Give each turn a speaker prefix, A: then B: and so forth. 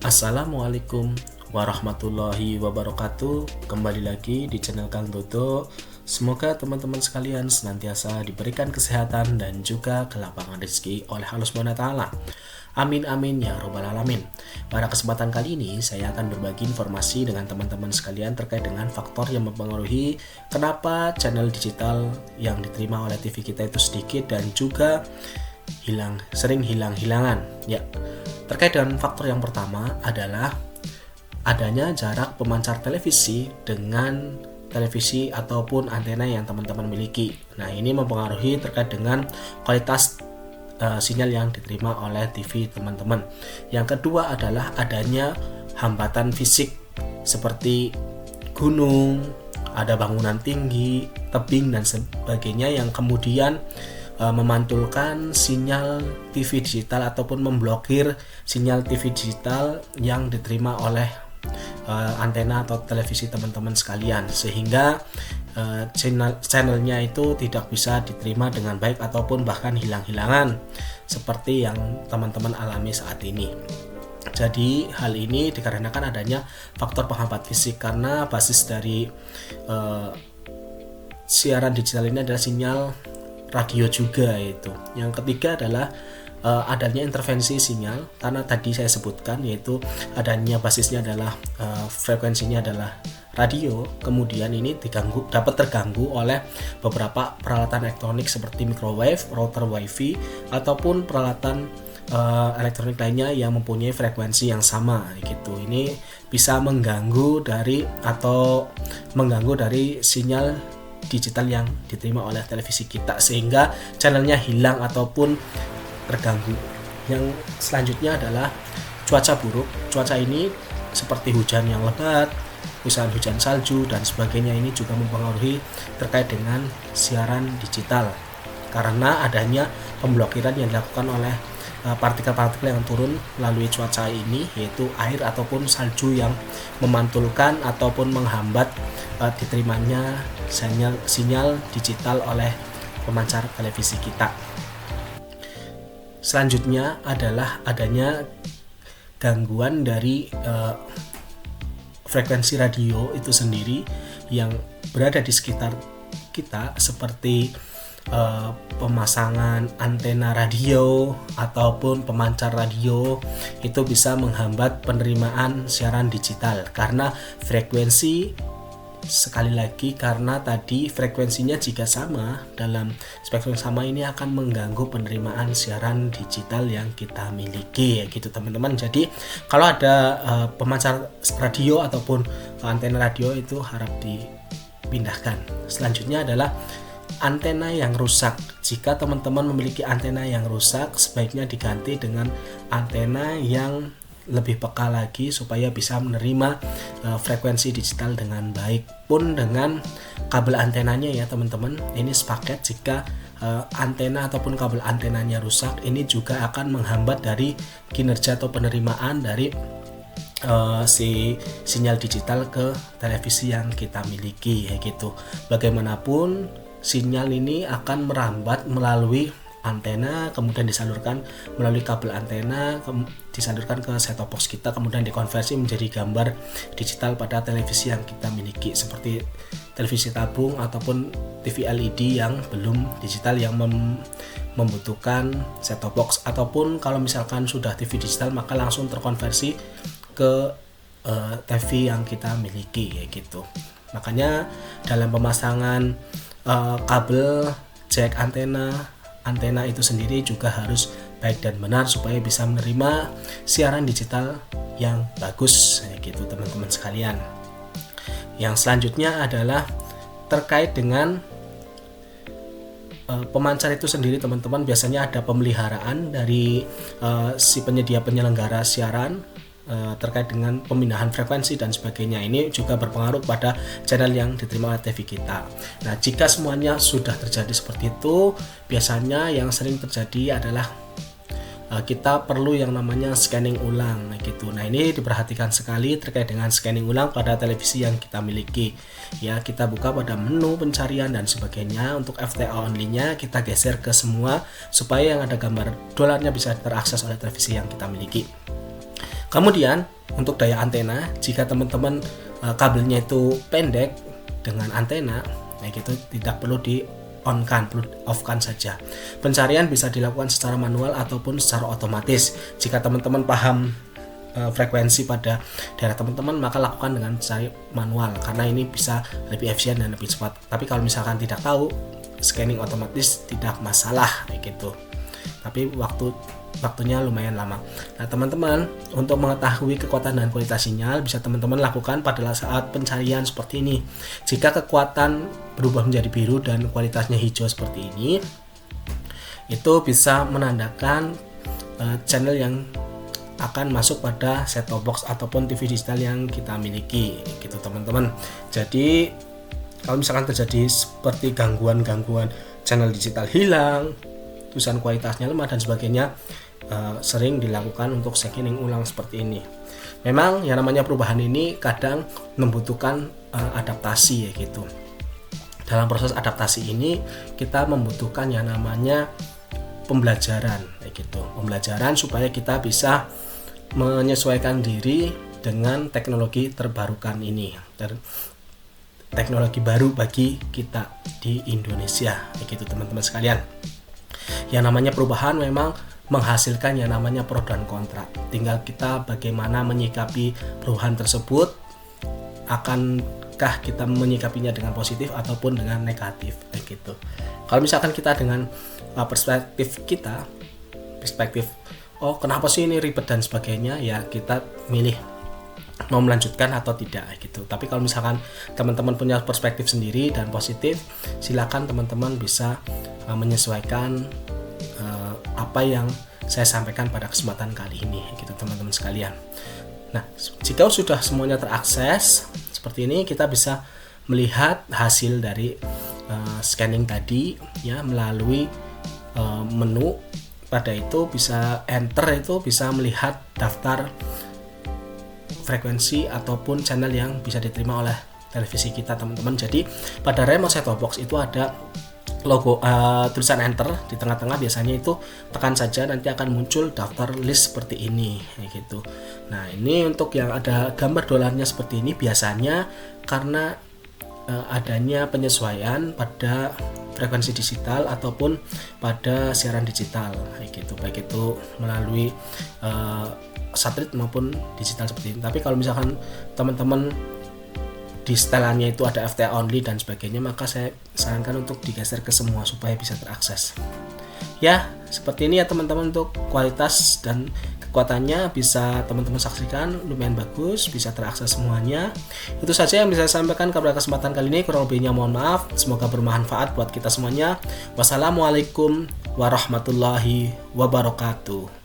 A: Assalamualaikum warahmatullahi wabarakatuh. Kembali lagi di channel Kang Dodo. Semoga teman-teman sekalian senantiasa diberikan kesehatan dan juga kelapangan rezeki oleh Allah SWT. Amin amin ya robbal alamin. Pada kesempatan kali ini saya akan berbagi informasi dengan teman-teman sekalian terkait dengan faktor yang mempengaruhi kenapa channel digital yang diterima oleh TV kita itu sedikit dan juga sering hilang-hilangan. Ya, terkait dengan faktor yang pertama adalah adanya jarak pemancar televisi dengan televisi ataupun antena yang teman-teman miliki. Nah, ini mempengaruhi terkait dengan kualitas sinyal yang diterima oleh TV teman-teman. Yang kedua adalah adanya hambatan fisik seperti gunung, ada bangunan tinggi, tebing dan sebagainya yang kemudian memantulkan sinyal TV digital ataupun memblokir sinyal TV digital yang diterima oleh antena atau televisi teman-teman sekalian, sehingga channelnya itu tidak bisa diterima dengan baik ataupun bahkan hilang-hilangan seperti yang teman-teman alami saat ini. Jadi hal ini dikarenakan adanya faktor penghambat fisik, karena basis dari siaran digital ini adalah sinyal radio juga itu. Yang ketiga adalah adanya intervensi sinyal, karena tadi saya sebutkan yaitu adanya basisnya adalah frekuensinya adalah radio, kemudian ini dapat terganggu oleh beberapa peralatan elektronik seperti microwave, router wifi ataupun peralatan elektronik lainnya yang mempunyai frekuensi yang sama gitu. Ini bisa mengganggu dari sinyal digital yang diterima oleh televisi kita, sehingga channelnya hilang ataupun terganggu. Yang selanjutnya adalah cuaca buruk. Cuaca ini seperti hujan yang lebat, misalnya hujan salju dan sebagainya, ini juga mempengaruhi terkait dengan siaran digital karena adanya pemblokiran yang dilakukan oleh partikel-partikel yang turun melalui cuaca ini, yaitu air ataupun salju yang memantulkan ataupun menghambat diterimanya sinyal digital oleh pemancar televisi kita. Selanjutnya adalah adanya gangguan dari frekuensi radio itu sendiri yang berada di sekitar kita, seperti pemasangan antena radio ataupun pemancar radio itu bisa menghambat penerimaan siaran digital karena tadi frekuensinya jika sama dalam spektrum sama, ini akan mengganggu penerimaan siaran digital yang kita miliki, ya gitu teman-teman. Jadi kalau ada pemancar radio ataupun antena radio itu harap dipindahkan. Selanjutnya adalah antena yang rusak. Jika teman-teman memiliki antena yang rusak, sebaiknya diganti dengan antena yang lebih peka lagi supaya bisa menerima frekuensi digital dengan baik. Pun dengan kabel antenanya ya teman-teman, ini sepaket. Jika antena ataupun kabel antenanya rusak, ini juga akan menghambat dari kinerja atau penerimaan dari sinyal digital ke televisi yang kita miliki, ya gitu. Bagaimanapun sinyal ini akan merambat melalui antena, kemudian disalurkan melalui kabel antena, disalurkan ke set-top box kita, kemudian dikonversi menjadi gambar digital pada televisi yang kita miliki, seperti televisi tabung ataupun TV LED yang belum digital, yang membutuhkan set-top box, ataupun kalau misalkan sudah TV digital maka langsung terkonversi ke TV yang kita miliki, ya gitu. Makanya dalam pemasangan kabel jack antena itu sendiri juga harus baik dan benar supaya bisa menerima siaran digital yang bagus, ya gitu teman-teman sekalian. Yang selanjutnya adalah terkait dengan pemancar itu sendiri teman-teman. Biasanya ada pemeliharaan dari si penyelenggara siaran terkait dengan pemindahan frekuensi dan sebagainya. Ini juga berpengaruh pada channel yang diterima oleh TV kita. Nah, jika semuanya sudah terjadi seperti itu, biasanya yang sering terjadi adalah kita perlu yang namanya scanning ulang gitu. Nah, ini diperhatikan sekali terkait dengan scanning ulang pada televisi yang kita miliki. Ya, kita buka pada menu pencarian dan sebagainya. Untuk FTA only-nya kita geser ke semua supaya yang ada gambar dolarnya bisa terakses oleh televisi yang kita miliki. Kemudian untuk daya antena, jika teman-teman kabelnya itu pendek dengan antena, gitu tidak perlu di on-kan, perlu off-kan saja. Pencarian bisa dilakukan secara manual ataupun secara otomatis. Jika teman-teman paham frekuensi pada daerah teman-teman, maka lakukan dengan cari manual karena ini bisa lebih efisien dan lebih cepat. Tapi kalau misalkan tidak tahu, scanning otomatis tidak masalah gitu. Tapi waktunya lumayan lama. Nah teman-teman, untuk mengetahui kekuatan dan kualitas sinyal bisa teman-teman lakukan pada saat pencarian seperti ini. Jika kekuatan berubah menjadi biru dan kualitasnya hijau seperti ini, itu bisa menandakan channel yang akan masuk pada set-top box ataupun TV digital yang kita miliki gitu teman-teman. Jadi kalau misalkan terjadi seperti gangguan channel digital hilang, tulisan kualitasnya lemah dan sebagainya, sering dilakukan untuk scanning ulang seperti ini. Memang yang namanya perubahan ini kadang membutuhkan adaptasi ya gitu. Dalam proses adaptasi ini kita membutuhkan yang namanya pembelajaran ya gitu. Pembelajaran supaya kita bisa menyesuaikan diri dengan teknologi terbarukan ini. Teknologi baru bagi kita di Indonesia ya gitu teman-teman sekalian. Yang namanya perubahan memang menghasilkan yang namanya pro dan kontra. Tinggal kita bagaimana menyikapi perubahan tersebut, akankah kita menyikapinya dengan positif ataupun dengan negatif gitu. Kalau misalkan kita dengan perspektif oh kenapa sih ini ribet dan sebagainya, ya kita milih mau melanjutkan atau tidak gitu. Tapi kalau misalkan teman-teman punya perspektif sendiri dan positif, silakan teman-teman bisa menyesuaikan apa yang saya sampaikan pada kesempatan kali ini gitu teman-teman sekalian. Nah, jika sudah semuanya terakses seperti ini, kita bisa melihat hasil dari scanning tadi ya melalui menu. Pada itu bisa enter, itu bisa melihat daftar frekuensi ataupun channel yang bisa diterima oleh televisi kita teman-teman. Jadi pada remote set-top box itu ada logo tulisan enter di tengah-tengah, biasanya itu tekan saja nanti akan muncul daftar list seperti ini gitu. Nah ini untuk yang ada gambar dolarnya seperti ini biasanya karena adanya penyesuaian pada frekuensi digital ataupun pada siaran digital gitu, baik itu melalui satelit maupun digital seperti ini. Tapi kalau misalkan teman-teman di setelannya itu ada FTA only dan sebagainya, maka saya sarankan untuk digeser ke semua supaya bisa terakses. Ya, seperti ini ya teman-teman, untuk kualitas dan kekuatannya bisa teman-teman saksikan, lumayan bagus, bisa terakses semuanya. Itu saja yang bisa saya sampaikan pada kesempatan kali ini, kurang lebihnya mohon maaf. Semoga bermanfaat buat kita semuanya. Wassalamualaikum warahmatullahi wabarakatuh.